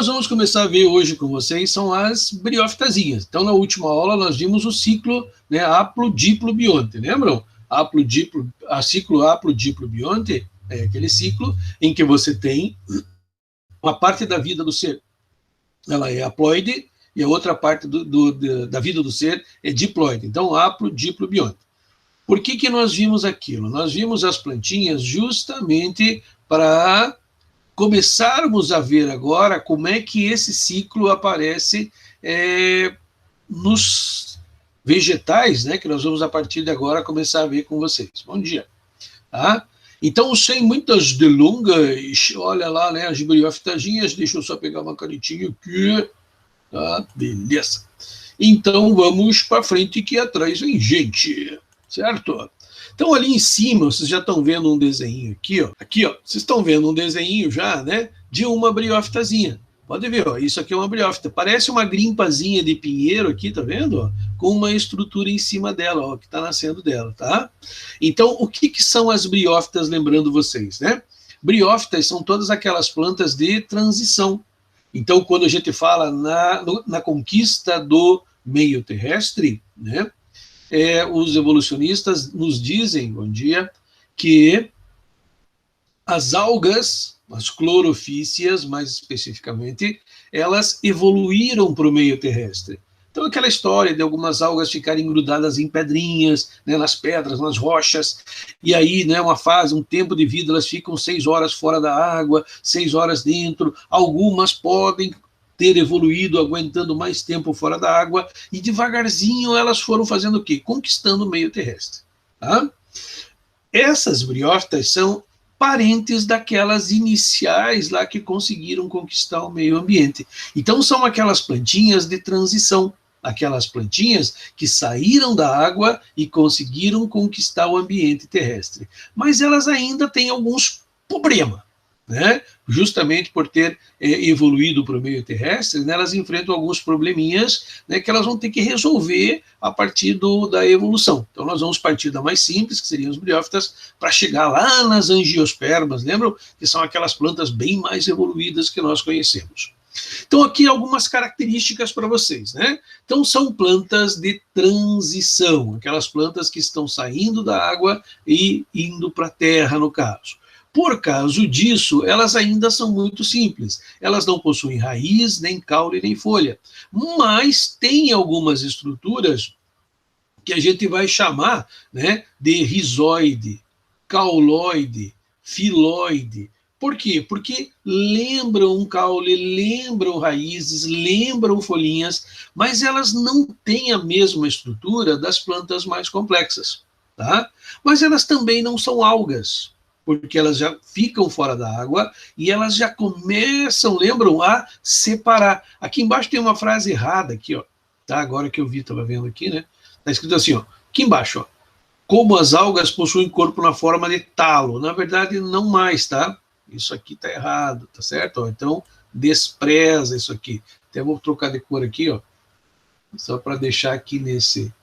nós vamos começar a ver hoje com vocês são as briófitazinhas. Então, na última aula, nós vimos o ciclo, né, haplo-diplo-bionte, lembram? Ciclo haplo-diplo-bionte é aquele ciclo em que você tem uma parte da vida do ser, ela é haploide, e a outra parte da vida do ser é diploide. Então, haplo-diplo-bionte. Por que nós vimos aquilo? Nós vimos as plantinhas justamente para começarmos a ver agora como é que esse ciclo aparece nos vegetais, né, que nós vamos a partir de agora começar a ver com vocês. Bom dia. Tá? Então, sem muitas delongas, olha lá, né, as briófitazinhas, deixa eu só pegar uma canetinha aqui. Tá? Beleza. Então, vamos para frente que atrás vem gente, certo? Então, ali em cima, vocês já estão vendo um desenho aqui, ó. Aqui, ó, vocês estão vendo um desenho já, né, de uma briófitazinha. Pode ver, ó, isso aqui é uma briófita. Parece uma grimpazinha de pinheiro aqui, tá vendo? Ó, com uma estrutura em cima dela, ó, que está nascendo dela, tá? Então, o que são as briófitas, lembrando vocês, né? Briófitas são todas aquelas plantas de transição. Então, quando a gente fala na conquista do meio terrestre, né, os evolucionistas nos dizem, bom dia, que as algas, as clorofícias, mais especificamente, elas evoluíram para o meio terrestre. Então, aquela história de algumas algas ficarem grudadas em pedrinhas, né, nas pedras, nas rochas, e aí, né, um tempo de vida, elas ficam 6 horas fora da água, 6 horas dentro, algumas podem ter evoluído aguentando mais tempo fora da água, e devagarzinho elas foram fazendo o quê? Conquistando o meio terrestre. Tá? Essas briófitas são parentes daquelas iniciais lá que conseguiram conquistar o meio ambiente. Então são aquelas plantinhas de transição, aquelas plantinhas que saíram da água e conseguiram conquistar o ambiente terrestre. Mas elas ainda têm alguns problemas, né? Justamente por ter evoluído para o meio terrestre, né, elas enfrentam alguns probleminhas, né, que elas vão ter que resolver a partir da evolução. Então nós vamos partir da mais simples, que seriam as briófitas, para chegar lá nas angiospermas, lembram? Que são aquelas plantas bem mais evoluídas que nós conhecemos. Então aqui algumas características para vocês, né? Então são plantas de transição, aquelas plantas que estão saindo da água e indo para a terra, no caso. Por causa disso, elas ainda são muito simples. Elas não possuem raiz, nem caule, nem folha. Mas tem algumas estruturas que a gente vai chamar, né, de rizoide, cauloide, filoide. Por quê? Porque lembram caule, lembram raízes, lembram folhinhas, mas elas não têm a mesma estrutura das plantas mais complexas. Tá? Mas elas também não são algas, porque elas já ficam fora da água e elas já começam, lembram, a separar. Aqui embaixo tem uma frase errada aqui, ó, tá? Agora que eu vi, estava vendo aqui, né? Está escrito assim, ó, aqui embaixo, ó, como as algas possuem corpo na forma de talo. Na verdade, não mais, tá? Isso aqui está errado, tá certo? Ó, então, despreza isso aqui. Até vou trocar de cor aqui, ó, só para deixar aqui nesses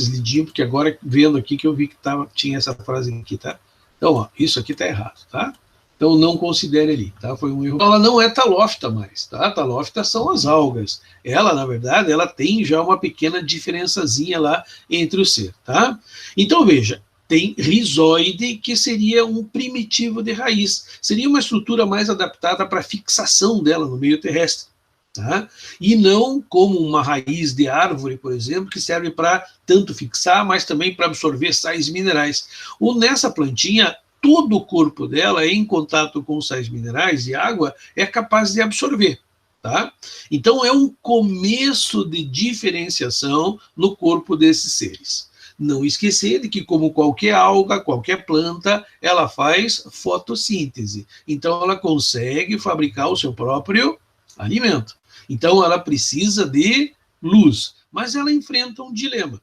lidinhos, porque agora vendo aqui que eu vi que tinha essa frase aqui, tá? Então, ó, isso aqui tá errado, tá? Então não considere ali, tá? Foi um erro. Ela não é talófita mais, tá? Talófita são as algas. Ela, na verdade, ela tem já uma pequena diferençazinha lá entre o ser, tá? Então, veja, tem rizoide, que seria um primitivo de raiz. Seria uma estrutura mais adaptada para a fixação dela no meio terrestre. Tá? E não como uma raiz de árvore, por exemplo, que serve para tanto fixar, mas também para absorver sais minerais. Ou nessa plantinha, todo o corpo dela, em contato com sais minerais e água, é capaz de absorver. Tá? Então é um começo de diferenciação no corpo desses seres. Não esquecer de que, como qualquer alga, qualquer planta, ela faz fotossíntese. Então ela consegue fabricar o seu próprio alimento. Então ela precisa de luz, mas ela enfrenta um dilema.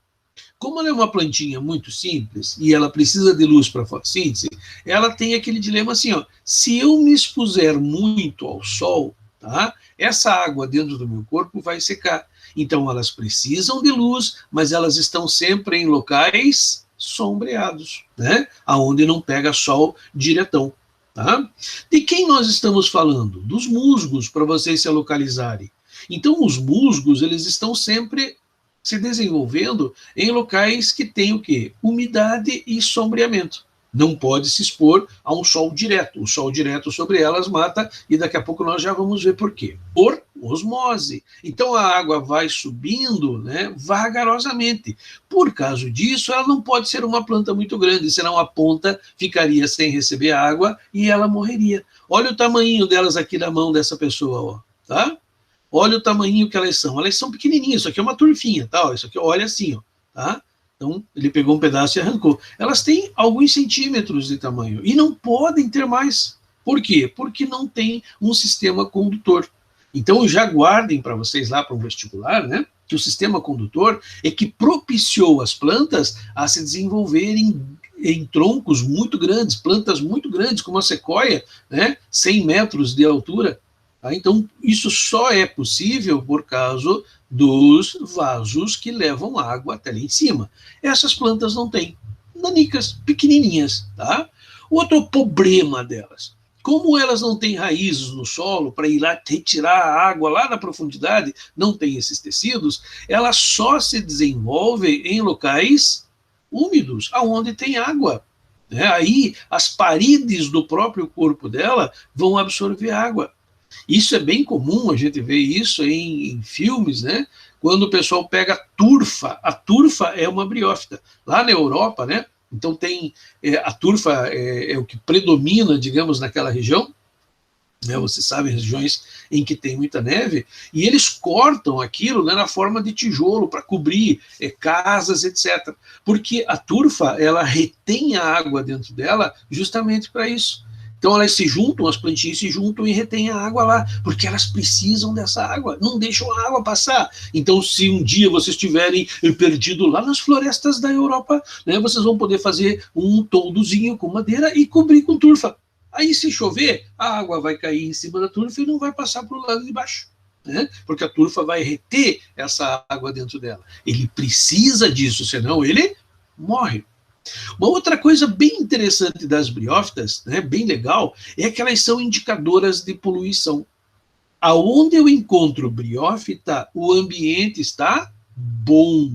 Como ela é uma plantinha muito simples e ela precisa de luz para fotossíntese, ela tem aquele dilema assim, ó, se eu me expuser muito ao sol, tá, essa água dentro do meu corpo vai secar. Então elas precisam de luz, mas elas estão sempre em locais sombreados, né, aonde não pega sol diretão. Tá? De quem nós estamos falando? Dos musgos, para vocês se localizarem. Então, os musgos, eles estão sempre se desenvolvendo em locais que têm o quê? Umidade e sombreamento. Não pode se expor a um sol direto. O sol direto sobre elas mata, e daqui a pouco nós já vamos ver por quê. Por osmose. Então a água vai subindo, né, vagarosamente. Por causa disso, ela não pode ser uma planta muito grande, senão a ponta ficaria sem receber água e ela morreria. Olha o tamanho delas aqui na mão dessa pessoa, ó, tá? Olha o tamanho que elas são pequenininhas. Isso aqui é uma turfinha, tá? Isso aqui, olha assim, ó, tá? Então, ele pegou um pedaço e arrancou. Elas têm alguns centímetros de tamanho e não podem ter mais. Por quê? Porque não tem um sistema condutor. Então, já guardem para vocês lá para o vestibular, né, que o sistema condutor é que propiciou as plantas a se desenvolverem em troncos muito grandes, plantas muito grandes, como a sequoia, né, 100 metros de altura. Tá? Então, isso só é possível por causa dos vasos que levam água até lá em cima. Essas plantas não têm. Nanicas, pequenininhas. Tá? Outro problema delas. Como elas não têm raízes no solo para ir lá retirar a água lá na profundidade, não tem esses tecidos, elas só se desenvolvem em locais úmidos, aonde tem água. Aí as paredes do próprio corpo dela vão absorver água. Isso é bem comum, a gente vê isso em filmes, né? Quando o pessoal pega a turfa é uma briófita. Lá na Europa, né? Então tem a turfa é o que predomina, digamos, naquela região, né? Vocês sabem, regiões em que tem muita neve, e eles cortam aquilo, né, na forma de tijolo para cobrir casas, etc. Porque a turfa, ela retém a água dentro dela justamente para isso. Então elas se juntam, as plantinhas se juntam e retêm a água lá, porque elas precisam dessa água, não deixam a água passar. Então, se um dia vocês estiverem perdidos lá nas florestas da Europa, né, vocês vão poder fazer um toldozinho com madeira e cobrir com turfa. Aí, se chover, a água vai cair em cima da turfa e não vai passar para o lado de baixo, né? Porque a turfa vai reter essa água dentro dela. Ele precisa disso, senão ele morre. Uma outra coisa bem interessante das briófitas, né, bem legal, é que elas são indicadoras de poluição. Aonde eu encontro briófita, o ambiente está bom.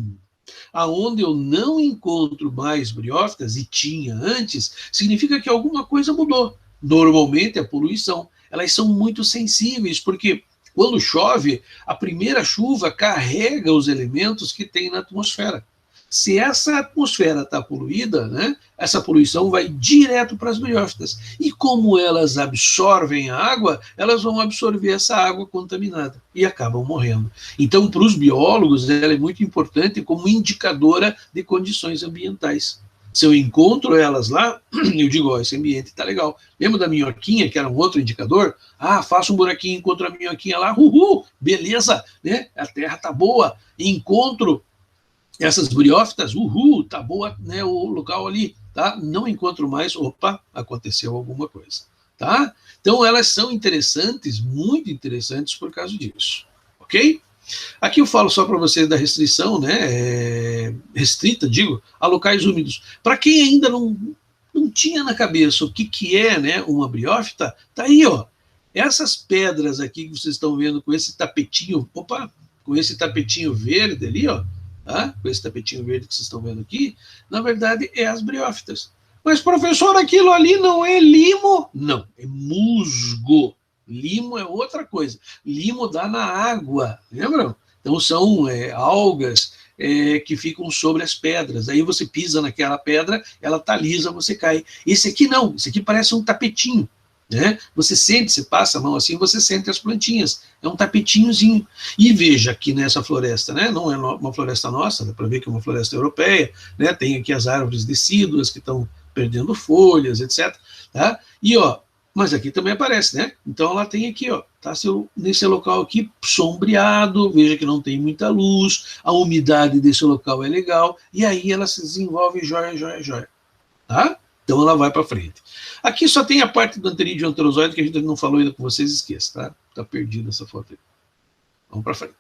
Aonde eu não encontro mais briófitas, e tinha antes, significa que alguma coisa mudou. Normalmente a poluição. Elas são muito sensíveis, porque quando chove, a primeira chuva carrega os elementos que tem na atmosfera. Se essa atmosfera está poluída, né, essa poluição vai direto para as briófitas. E como elas absorvem a água, elas vão absorver essa água contaminada e acabam morrendo. Então, para os biólogos, ela é muito importante como indicadora de condições ambientais. Se eu encontro elas lá, eu digo, ó, esse ambiente está legal. Lembra da minhoquinha, que era um outro indicador? Ah, faço um buraquinho, encontro a minhoquinha lá, beleza, né? A terra está boa. Encontro essas briófitas, tá boa, né, o local ali, tá? Não encontro mais, opa, aconteceu alguma coisa, tá? Então elas são interessantes, muito interessantes por causa disso, ok? Aqui eu falo só para vocês da restrição, né, restrita, digo, a locais úmidos. Para quem ainda não tinha na cabeça o que é, né, uma briófita, tá aí, ó. Essas pedras aqui que vocês estão vendo com esse tapetinho, com esse tapetinho verde ali, ó, tá? Com esse tapetinho verde que vocês estão vendo aqui, na verdade é as briófitas. Mas, professor, aquilo ali não é limo? Não, é musgo. Limo é outra coisa. Limo dá na água, lembram? Então são algas que ficam sobre as pedras. Aí você pisa naquela pedra, ela tá lisa, você cai. Esse aqui não, esse aqui parece um tapetinho. Né? Você sente, você passa a mão assim, você sente as plantinhas, é um tapetinhozinho. E veja aqui nessa floresta, né? Não é uma floresta nossa, dá para ver que é uma floresta europeia, né? Tem aqui as árvores decíduas que estão perdendo folhas, etc. Tá? E ó, mas aqui também aparece, né? Então ela tem aqui, ó, tá nesse local aqui sombreado, veja que não tem muita luz, a umidade desse local é legal, e aí ela se desenvolve joia, tá? Então ela vai para frente. Aqui só tem a parte do anterídeo anterozoide que a gente não falou ainda com vocês, esqueça, tá? Tá perdida essa foto aí. Vamos para frente.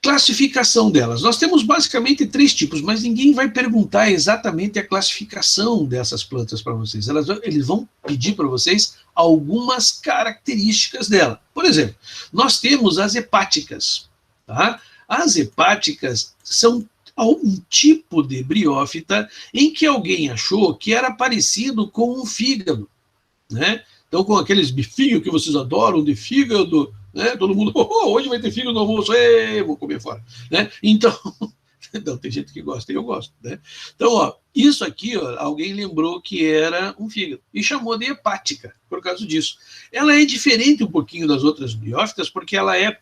Classificação delas. Nós temos basicamente 3 tipos, mas ninguém vai perguntar exatamente a classificação dessas plantas para vocês. Eles vão pedir para vocês algumas características dela. Por exemplo, nós temos as hepáticas. Tá? As hepáticas são um tipo de briófita em que alguém achou que era parecido com um fígado, né? Então, com aqueles bifinhos que vocês adoram de fígado, né? Todo mundo, hoje vai ter fígado no almoço, vou comer fora, né? Então, não, tem gente que gosta e eu gosto, né? Então, ó, isso aqui, ó, alguém lembrou que era um fígado e chamou de hepática por causa disso. Ela é diferente um pouquinho das outras briófitas porque ela é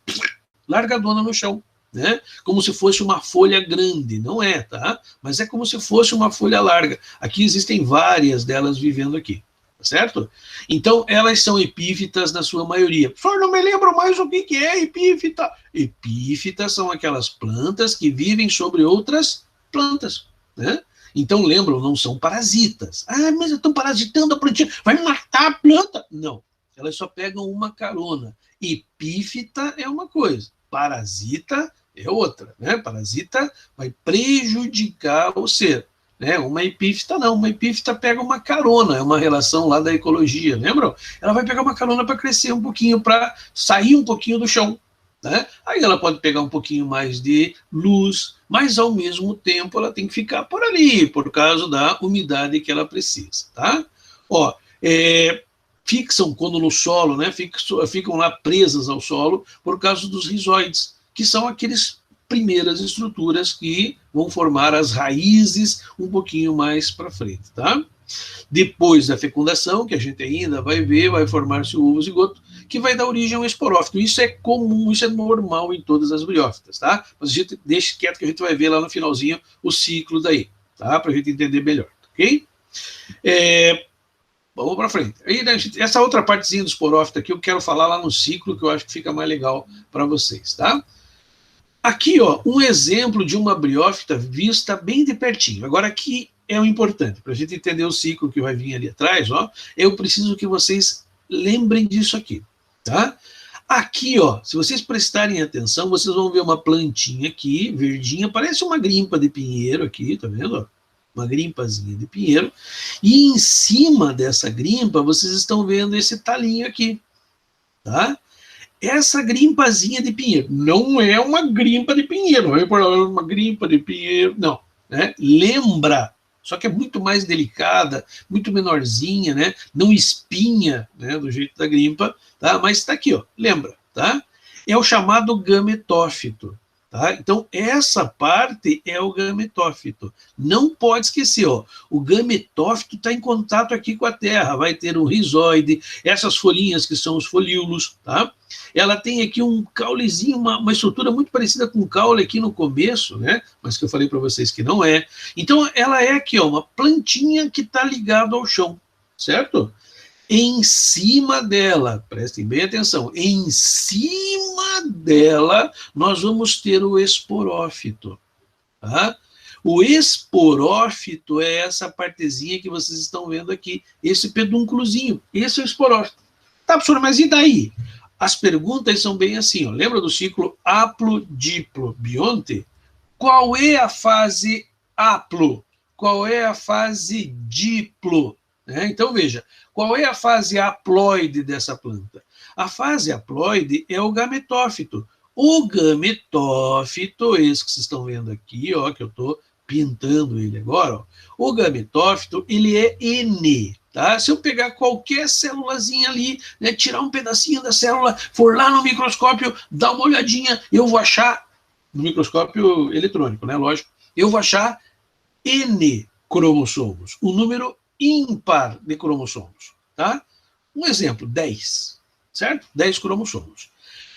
largadona no chão, né? Como se fosse uma folha grande, não é, tá? Mas é como se fosse uma folha larga. Aqui existem várias delas vivendo aqui. Certo? Então, elas são epífitas na sua maioria. Professor, não me lembro mais o que é epífita. Epífitas são aquelas plantas que vivem sobre outras plantas, né? Então, lembram, não são parasitas. Ah, mas estão parasitando a plantinha, vai matar a planta. Não, elas só pegam uma carona. Epífita é uma coisa, parasita é outra, né? Parasita vai prejudicar o ser. Né? Uma epífita não, uma epífita pega uma carona, é uma relação lá da ecologia, lembram? Ela vai pegar uma carona para crescer um pouquinho, para sair um pouquinho do chão, né? Aí ela pode pegar um pouquinho mais de luz, mas ao mesmo tempo ela tem que ficar por ali, por causa da umidade que ela precisa, tá? Ó, fixam quando no solo, né? Ficam lá presas ao solo por causa dos rizóides, que são aqueles primeiras estruturas que vão formar as raízes um pouquinho mais para frente, tá? Depois da fecundação, que a gente ainda vai ver, vai formar-se o ovo zigoto, que vai dar origem ao esporófito. Isso é comum, isso é normal em todas as briófitas, tá? Mas a gente deixa quieto que a gente vai ver lá no finalzinho o ciclo daí, tá? Para a gente entender melhor, ok? Vamos para frente. Aí, essa outra partezinha do esporófito aqui eu quero falar lá no ciclo, que eu acho que fica mais legal para vocês, tá? Aqui, ó, um exemplo de uma briófita vista bem de pertinho. Agora, aqui é o importante, para a gente entender o ciclo que vai vir ali atrás, ó, eu preciso que vocês lembrem disso aqui, tá? Aqui, ó, se vocês prestarem atenção, vocês vão ver uma plantinha aqui, verdinha, parece uma grimpa de pinheiro aqui, tá vendo? Uma grimpazinha de pinheiro. E em cima dessa grimpa, vocês estão vendo esse talinho aqui, tá? Essa grimpazinha de pinheiro não é uma grimpa de pinheiro, não é uma grimpa de pinheiro, não, né? Lembra, só que é muito mais delicada, muito menorzinha, né? Não espinha, né? Do jeito da grimpa, tá? Mas está aqui, ó, lembra, tá? É o chamado gametófito, tá? Então, essa parte é o gametófito. Não pode esquecer, ó, o gametófito está em contato aqui com a terra, vai ter um rizóide, essas folhinhas que são os folíolos, tá? Ela tem aqui um caulezinho, uma estrutura muito parecida com o caule aqui no começo, né? Mas que eu falei para vocês que não é. Então, ela é aqui, ó, uma plantinha que está ligada ao chão, certo? Em cima dela, prestem bem atenção, em cima dela nós vamos ter o esporófito, tá? O esporófito é essa partezinha que vocês estão vendo aqui, esse pedúnculozinho, esse é o esporófito. Tá, professor, mas e daí? As perguntas são bem assim, ó. Lembra do ciclo haplo-diplo-bionte? Qual é a fase haplo? Qual é a fase diplo? Então, veja, qual é a fase haploide dessa planta? A fase haploide é o gametófito. O gametófito, esse que vocês estão vendo aqui, ó, que eu estou pintando ele agora, ó, o gametófito, ele é N, tá? Se eu pegar qualquer célulazinha ali, né, tirar um pedacinho da célula, for lá no microscópio, dar uma olhadinha, eu vou achar, no microscópio eletrônico, né, lógico, eu vou achar N cromossomos, um número ímpar de cromossomos, tá? Um exemplo, 10, certo? 10 cromossomos.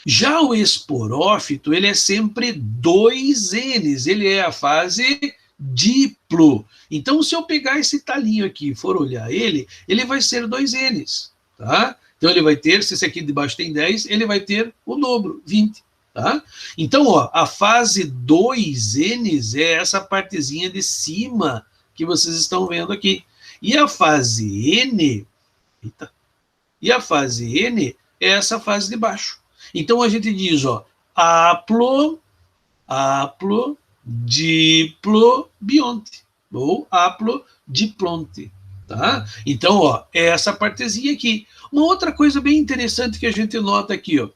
Já o esporófito, ele é sempre 2 Ns, ele é a fase diplo. Então, se eu pegar esse talinho aqui e for olhar ele vai ser 2 Ns, tá? Então, ele vai ter, se esse aqui de baixo tem 10, ele vai ter o dobro, 20, tá? Então, ó, a fase 2 Ns é essa partezinha de cima que vocês estão vendo aqui. E a fase N, é essa fase de baixo. Então a gente diz, ó, haplo, haplodiplobionte, ou haplodiplonte, tá? Então, ó, é essa partezinha aqui. Uma outra coisa bem interessante que a gente nota aqui, ó,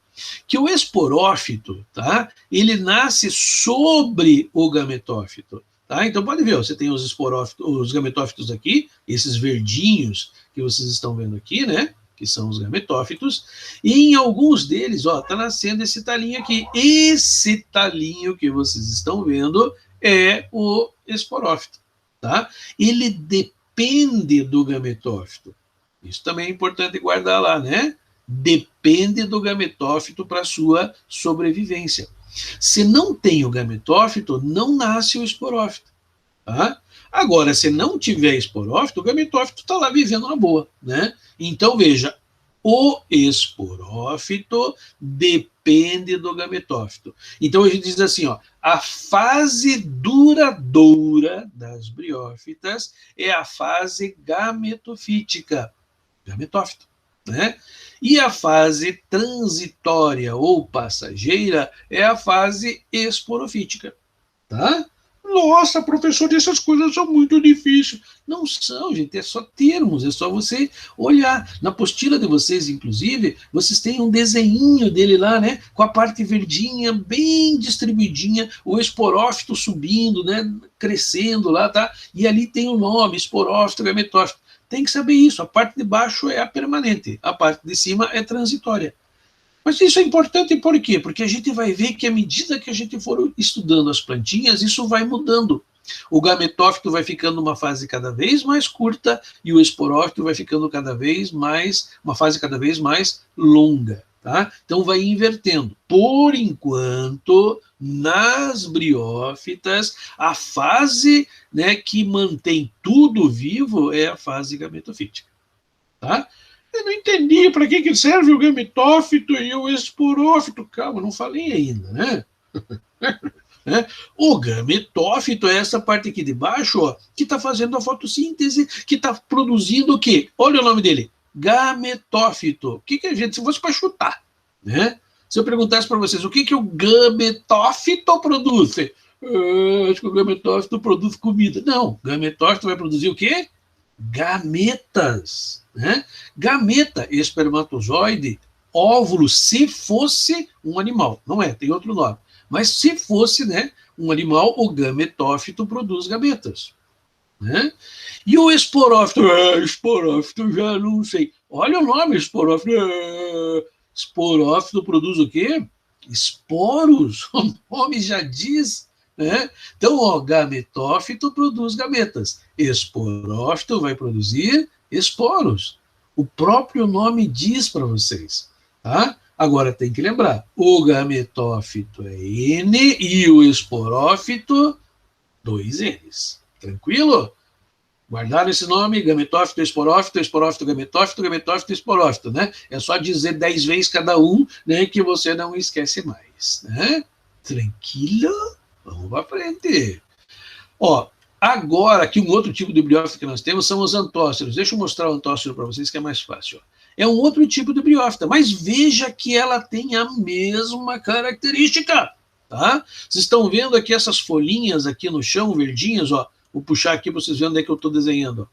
que o esporófito, tá? Ele nasce sobre o gametófito, tá? Então pode ver, ó, você tem os esporófitos, os gametófitos aqui, esses verdinhos que vocês estão vendo aqui, né? Que são os gametófitos, e em alguns deles, ó, tá nascendo esse talinho aqui. Esse talinho que vocês estão vendo é o esporófito, tá? Ele depende do gametófito. Isso também é importante guardar lá, né? Depende do gametófito para sua sobrevivência. Se não tem o gametófito, não nasce o esporófito, tá? Agora, se não tiver esporófito, o gametófito está lá vivendo na boa, né? Então, veja, o esporófito depende do gametófito. Então, a gente diz assim, ó, a fase duradoura das briófitas é a fase gametofítica, gametófito, né? E a fase transitória ou passageira é a fase esporofítica, tá? Nossa, professor, essas coisas são muito difíceis. Não são, gente, é só termos, é só você olhar. Na apostila de vocês, inclusive, vocês têm um desenho dele lá, né? Com a parte verdinha bem distribuidinha, o esporófito subindo, né? Crescendo lá, tá? E ali tem o nome, esporófito, gametófito. Tem que saber isso. A parte de baixo é a permanente, a parte de cima é transitória. Mas isso é importante por quê? Porque a gente vai ver que à medida que a gente for estudando as plantinhas, isso vai mudando. O gametófito vai ficando uma fase cada vez mais curta e o esporófito vai ficando cada vez mais, uma fase cada vez mais longa, tá? Então vai invertendo. Por enquanto, nas briófitas, a fase, né, que mantém tudo vivo é a fase gametofítica, tá? Eu não entendi para que serve o gametófito e o esporófito. Calma, não falei ainda, né? O gametófito é essa parte aqui de baixo, ó, que está fazendo a fotossíntese, que está produzindo o quê? Olha o nome dele, gametófito. O que a gente, se fosse para chutar, né? Se eu perguntasse para vocês o que o gametófito produz, acho que o gametófito produz comida. Não, o gametófito vai produzir o quê? Gametas, né? Gameta, espermatozoide, óvulo, se fosse um animal, não é, tem outro nome, mas se fosse, né, um animal, o gametófito produz gametas, né? E o esporófito, esporófito já não sei, olha o nome, esporófito, esporófito produz o quê? Esporos, o nome já diz, né? Então, ó, gametófito produz gametas, esporófito vai produzir esporos. O próprio nome diz para vocês, tá? Agora tem que lembrar, o gametófito é N e o esporófito, 2 N's. Tranquilo? Guardaram esse nome, gametófito, esporófito, gametófito, gametófito, esporófito, né? É só dizer 10 vezes cada um, né, que você não esquece mais, né? Tranquilo? Vamos para frente. Ó, agora, aqui um outro tipo de briófita que nós temos são os antóceros. Deixa eu mostrar o antócero para vocês que é mais fácil. Ó. É um outro tipo de briófita, mas veja que ela tem a mesma característica, tá? Vocês estão vendo aqui essas folhinhas aqui no chão, verdinhas, ó. Vou puxar aqui para vocês verem onde é que eu estou desenhando.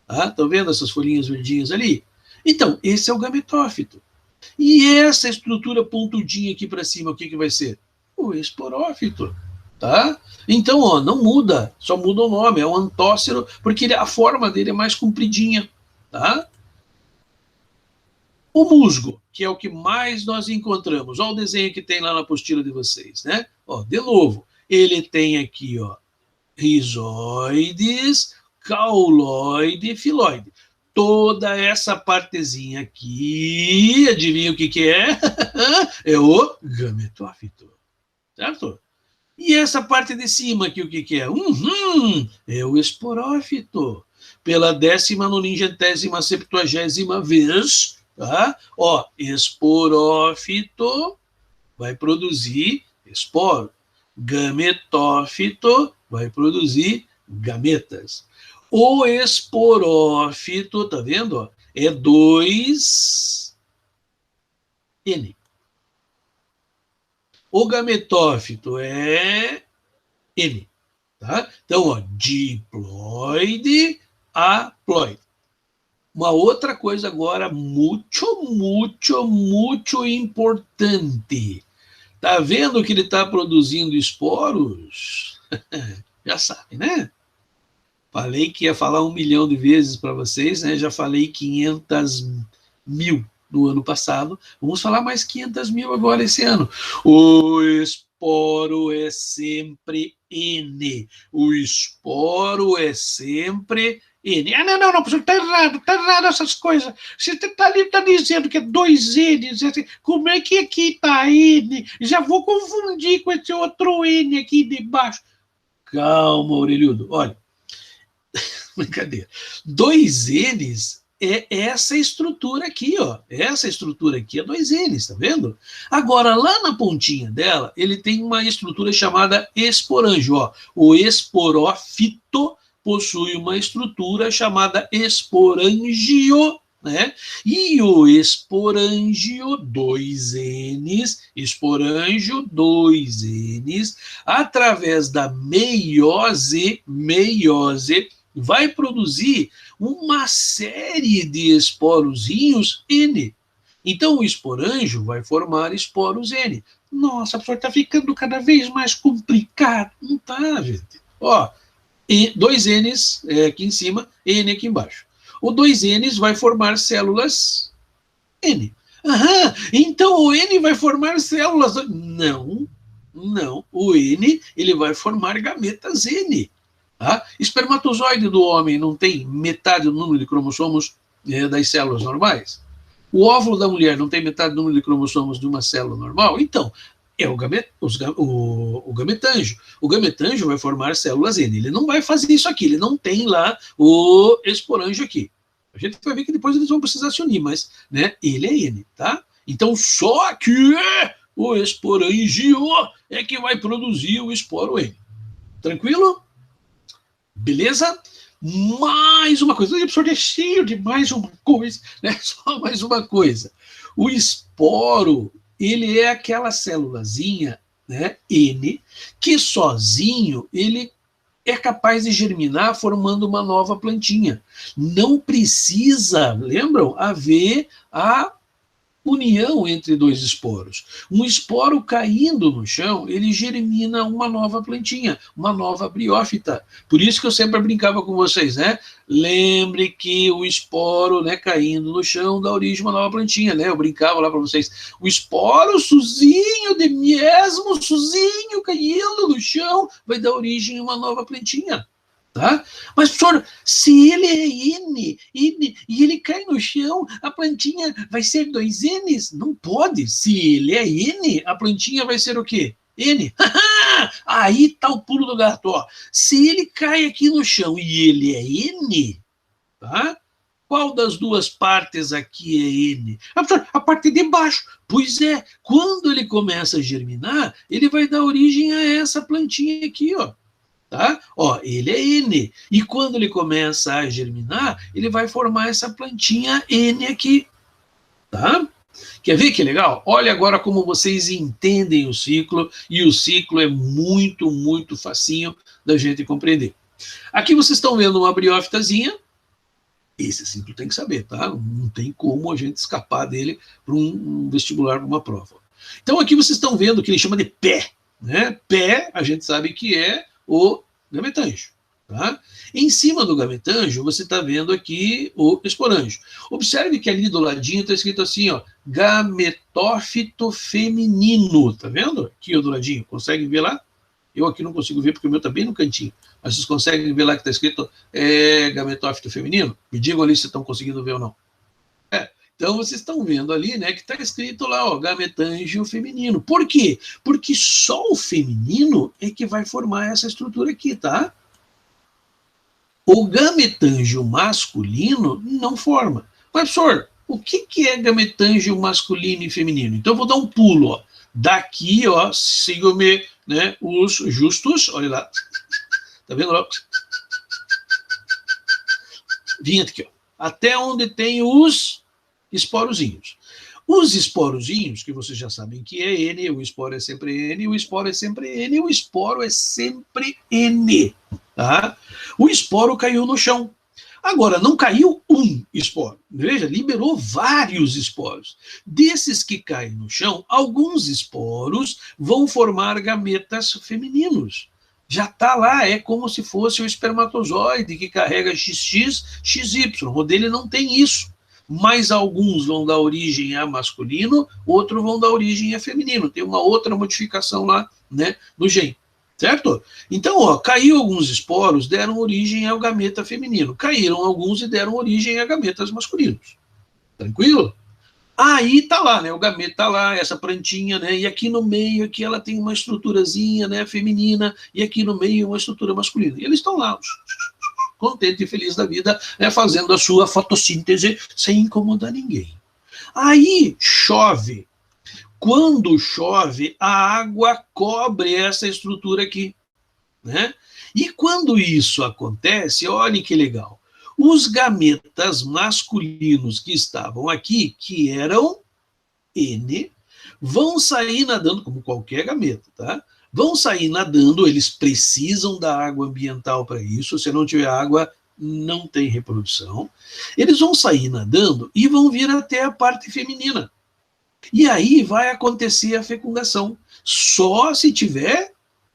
Tá? Estão vendo essas folhinhas verdinhas ali? Então, esse é o gametófito. E essa estrutura pontudinha aqui para cima, o que vai ser? O esporófito. Tá? Então, ó, não muda, só muda o nome, é um antócero, porque a forma dele é mais compridinha. Tá? O musgo, que é o que mais nós encontramos. Olha o desenho que tem lá na apostila de vocês. Né? Ó, de novo, ele tem aqui, ó, rizoides, cauloide e filóide. Toda essa partezinha aqui, adivinha o que é? É o gametófito, certo? E essa parte de cima aqui, o que é? É o esporófito. Pela 19ª vez, tá? Ó, esporófito vai produzir esporo. Gametófito vai produzir gametas. O esporófito, tá vendo? Ó, é 2N. O gametófito é N. Tá? Então, ó, diploide, haploide. Uma outra coisa agora muito importante. Tá vendo que ele está produzindo esporos? Já sabe, né? Falei que ia falar 1 milhão de vezes para vocês, né? Já falei 500 mil no ano passado. Vamos falar mais 500 mil agora esse ano. O esporo é sempre N. O esporo é sempre N. Ah, não, professor, tá errado essas coisas. Você tá dizendo que é 2 N's. Como é que aqui tá N? Já vou confundir com esse outro N aqui debaixo. Calma, Aurelio. Olha, brincadeira. 2 N's é essa estrutura aqui, ó. Essa estrutura aqui é 2 N's, tá vendo? Agora, lá na pontinha dela, ele tem uma estrutura chamada esporângio, ó. O esporófito possui uma estrutura chamada esporângio, né? E o esporângio, 2 N's, esporângio, 2 N's, através da meiose, vai produzir uma série de esporozinhos N. Então, o esporângio vai formar esporos N. Nossa, professor, está ficando cada vez mais complicado. Não está, gente. Ó, 2 N's aqui em cima, N aqui embaixo. O 2 N's vai formar células N. Aham, então o N vai formar células... Não. O N ele vai formar gametas N. Tá? Espermatozoide do homem não tem metade do número de cromossomos das células normais? O óvulo da mulher não tem metade do número de cromossomos de uma célula normal? Então, é o gametângio. O gametângio vai formar células N. Ele não vai fazer isso aqui, ele não tem lá o esporângio aqui. A gente vai ver que depois eles vão precisar se unir, mas né, ele é N, tá? Então, só que o esporângio é que vai produzir o esporo N. Tranquilo? Beleza? Mais uma coisa. O professor é cheio de mais uma coisa, né? Só mais uma coisa. O esporo, ele é aquela célulazinha, né, N, que sozinho ele é capaz de germinar formando uma nova plantinha. Não precisa, lembram, haver a união entre 2 esporos. Um esporo caindo no chão, ele germina uma nova plantinha, uma nova briófita. Por isso que eu sempre brincava com vocês, né? Lembre que o esporo, né, caindo no chão dá origem a uma nova plantinha, né? Eu brincava lá para vocês. O esporo, sozinho, de mesmo, sozinho, caindo no chão, vai dar origem a uma nova plantinha. Tá? Mas, professor, se ele é N e ele cai no chão, a plantinha vai ser 2 N's? Não pode. Se ele é N, a plantinha vai ser o quê? N. Aí está o pulo do gato. Ó. Se ele cai aqui no chão e ele é N, tá? Qual das duas partes aqui é N? A parte de baixo. Pois é, quando ele começa a germinar, ele vai dar origem a essa plantinha aqui, ó. Tá? Ó, ele é N. E quando ele começa a germinar, ele vai formar essa plantinha N aqui. Tá? Quer ver que legal? Olha agora como vocês entendem o ciclo, e o ciclo é muito facinho da gente compreender. Aqui vocês estão vendo uma briófitazinha. Esse ciclo tem que saber, tá? Não tem como a gente escapar dele para um vestibular, para uma prova. Então aqui vocês estão vendo o que ele chama de pé. Né? Pé, a gente sabe que é o gametângio. Tá? Em cima do gametângio, você está vendo aqui o esporângio. Observe que ali do ladinho está escrito assim, ó, gametófito feminino. Tá vendo? Aqui ó, do ladinho. Consegue ver lá? Eu aqui não consigo ver porque o meu está bem no cantinho. Mas vocês conseguem ver lá que está escrito gametófito feminino? Me digam ali se estão conseguindo ver ou não. Então, vocês estão vendo ali, né, que está escrito lá, ó, gametângio feminino. Por quê? Porque só o feminino é que vai formar essa estrutura aqui, tá? O gametângio masculino não forma. Mas, professor, o que é gametângio masculino e feminino? Então, eu vou dar um pulo, ó. Daqui, ó, sigam-me, né, os justos, olha lá. Tá vendo lá? Vim aqui, ó. Até onde tem os esporozinhos. Os esporozinhos, que vocês já sabem que é N, o esporo é sempre N, o esporo é sempre N, o esporo é sempre N. Tá? O esporo caiu no chão. Agora, não caiu um esporo. Veja, liberou vários esporos. Desses que caem no chão, alguns esporos vão formar gametas femininos. Já está lá, é como se fosse o espermatozoide que carrega XX, XY. O dele não tem isso. Mas alguns vão dar origem a masculino, outros vão dar origem a feminino. Tem uma outra modificação lá, né, no gene. Certo? Então, ó, caiu alguns esporos, deram origem ao gameta feminino. Caíram alguns e deram origem a gametas masculinos. Tranquilo? Aí tá lá, né? O gameta tá lá, essa plantinha, né? E aqui no meio aqui ela tem uma estruturazinha, né, feminina, e aqui no meio uma estrutura masculina. E eles estão lá, contente e feliz da vida, né, fazendo a sua fotossíntese sem incomodar ninguém. Aí chove. Quando chove, a água cobre essa estrutura aqui, né? E quando isso acontece, olhe que legal, os gametas masculinos que estavam aqui, que eram N, vão sair nadando, como qualquer gameta, tá? Vão sair nadando, eles precisam da água ambiental para isso, se não tiver água, não tem reprodução. Eles vão sair nadando e vão vir até a parte feminina. E aí vai acontecer a fecundação, só se tiver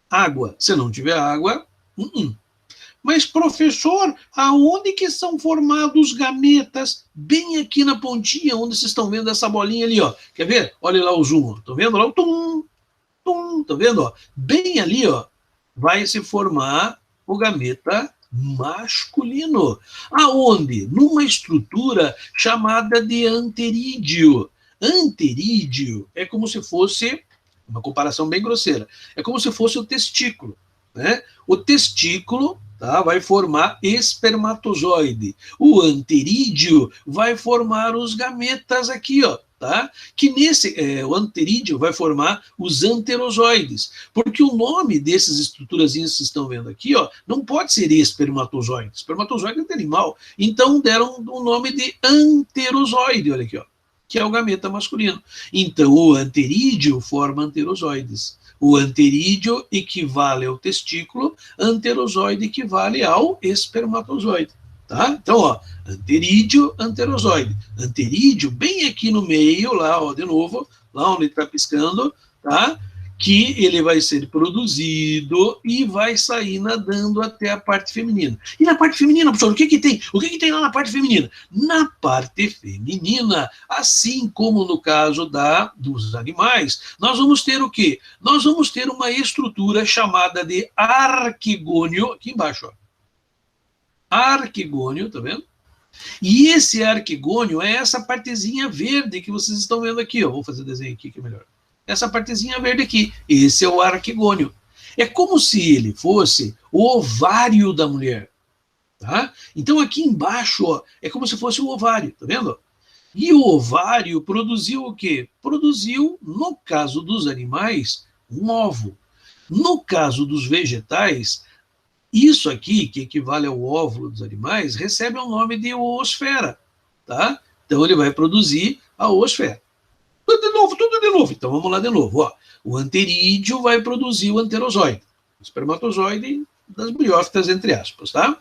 água. Se não tiver água, Mas, professor, aonde que são formados gametas? Bem aqui na pontinha, onde vocês estão vendo essa bolinha ali, ó. Quer ver? Olha lá o zoom, estão vendo lá? Tum, tum, tá vendo? Ó? Bem ali, ó, vai se formar o gameta masculino. Aonde? Numa estrutura chamada de anterídeo. Anterídeo é como se fosse, uma comparação bem grosseira, é como se fosse o testículo, né? O testículo, tá, vai formar espermatozoide. O anterídeo vai formar os gametas aqui, ó, tá? Que o anterídeo vai formar os anterozoides, porque o nome dessas estruturazinhas que vocês estão vendo aqui, ó, não pode ser espermatozoide. Espermatozoide é de animal, então deram o nome de anterozoide, olha aqui, ó, que é o gameta masculino. Então, o anterídeo forma anterozoides. O anterídeo equivale ao testículo, anterozoide equivale ao espermatozoide. Tá? Então, ó, anterídeo, anterozoide. Anterídeo, bem aqui no meio, lá, ó, de novo, lá onde está piscando, tá? Que ele vai ser produzido e vai sair nadando até a parte feminina. E na parte feminina, professor, o que tem? O que tem lá na parte feminina? Na parte feminina, assim como no caso dos animais, nós vamos ter o quê? Nós vamos ter uma estrutura chamada de arquigônio, aqui embaixo, ó. Arquigônio, tá vendo? E esse arquigônio é essa partezinha verde que vocês estão vendo aqui, ó. Vou fazer desenho aqui que é melhor. Essa partezinha verde aqui, esse é o arquigônio. É como se ele fosse o ovário da mulher, tá? Então aqui embaixo, ó, é como se fosse o ovário, tá vendo? E o ovário produziu o quê? Produziu, no caso dos animais, um ovo. No caso dos vegetais, isso aqui, que equivale ao óvulo dos animais, recebe o nome de oosfera, tá? Então ele vai produzir a oosfera. Tudo de novo. Então vamos lá de novo. Ó. O anterídeo vai produzir o anterozoide, o espermatozoide das briófitas, entre aspas, tá?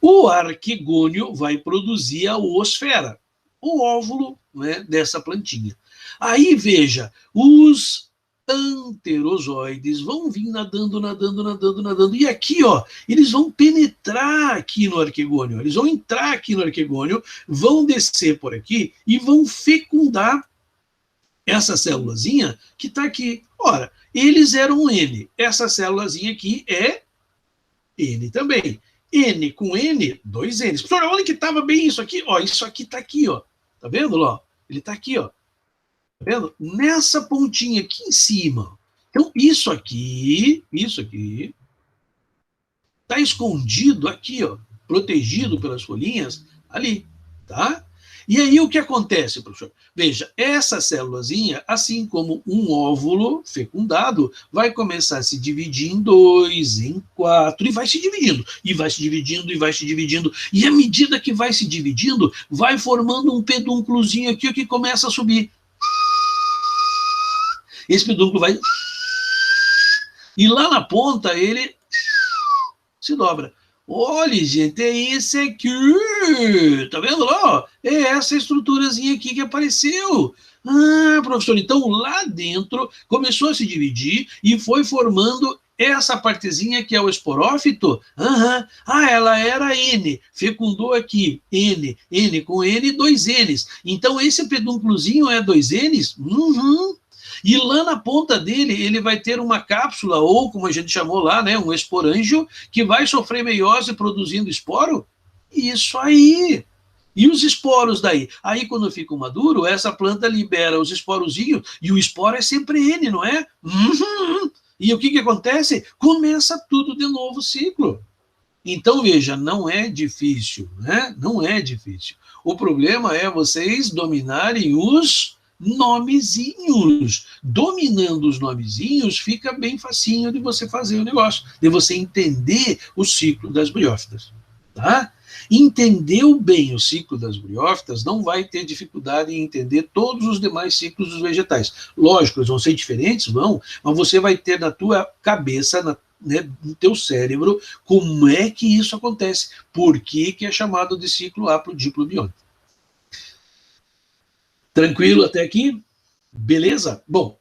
O arquigônio vai produzir a oosfera, o óvulo, né, dessa plantinha. Aí veja, os anterozoides vão vir nadando, e aqui, ó, eles vão penetrar aqui no arquigônio, eles vão entrar aqui no arquigônio, vão descer por aqui e vão fecundar essa célulazinha que está aqui. Ora, eles eram N. Essa célulazinha aqui é N também. N com N, 2 N's. Professor, onde que estava bem isso aqui? Ó, isso aqui está aqui, ó. Tá vendo, ó? Ele está aqui, ó. Tá vendo? Nessa pontinha aqui em cima. Então, isso aqui está escondido aqui, ó, protegido pelas folhinhas ali, tá? E aí o que acontece, professor? Veja, essa célulazinha, assim como um óvulo fecundado, vai começar a se dividir em 2, em 4, e vai se dividindo, e vai se dividindo, e vai se dividindo, e à medida que vai se dividindo, vai formando um pedúnculozinho aqui que começa a subir. esse pedúnculo vai... E lá na ponta ele se dobra. Olha, gente, é esse aqui. Tá vendo lá? Ó? É essa estruturazinha aqui que apareceu. Ah, professor, então lá dentro começou a se dividir e foi formando essa partezinha que é o esporófito. Uhum. Ah, ela era N, fecundou aqui, N com N, 2 Ns. Então esse pedúnculozinho é 2 Ns? Uhum. E lá na ponta dele, ele vai ter uma cápsula, ou como a gente chamou lá, né, um esporângio, que vai sofrer meiose produzindo esporo. Isso aí. E os esporos daí? Aí, quando fica maduro, essa planta libera os esporozinhos, e o esporo é sempre N, não é? Uhum. E o que acontece? Começa tudo de novo o ciclo. Então, veja, não é difícil, né? Não é difícil. O problema é vocês dominarem os nomezinhos. Dominando os nomezinhos, fica bem facinho de você fazer o negócio, de você entender o ciclo das briófitas, tá? Entendeu bem o ciclo das briófitas, não vai ter dificuldade em entender todos os demais ciclos dos vegetais. Lógico, eles vão ser diferentes, vão, mas você vai ter na tua cabeça, no teu cérebro, como é que isso acontece, por que é chamado de ciclo haplodiplobiônico. Tranquilo até aqui? Beleza? Bom,